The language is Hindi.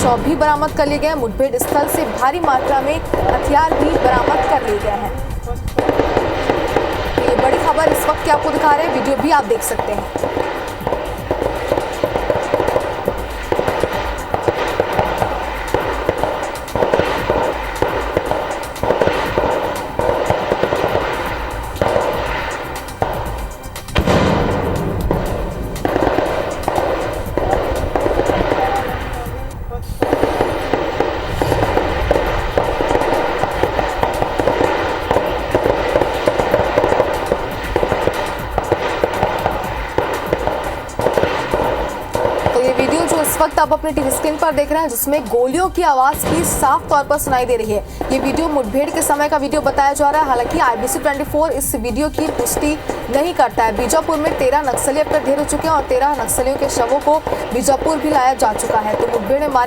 शव भी बरामद कर लिए गए। मुठभेड़ स्थल से भारी मात्रा में हथियार भी बरामद कर लिए गए हैं। ये बड़ी खबर इस वक्त की आपको दिखा रहे हैं, वीडियो भी आप देख सकते हैं। ये वीडियो जो इस वक्त आप अपने टीवी स्क्रीन पर देख रहे हैं, जिसमें गोलियों की आवाज भी साफ तौर पर सुनाई दे रही है। ये वीडियो मुठभेड़ के समय का वीडियो बताया जा रहा है। हालांकि IBC 24 इस वीडियो की पुष्टि नहीं करता है। बीजापुर में 13 नक्सली अब तक ढेर हो चुके हैं और 13 नक्सलियों के शवों को बीजापुर भी लाया जा चुका है। तो मुठभेड़ में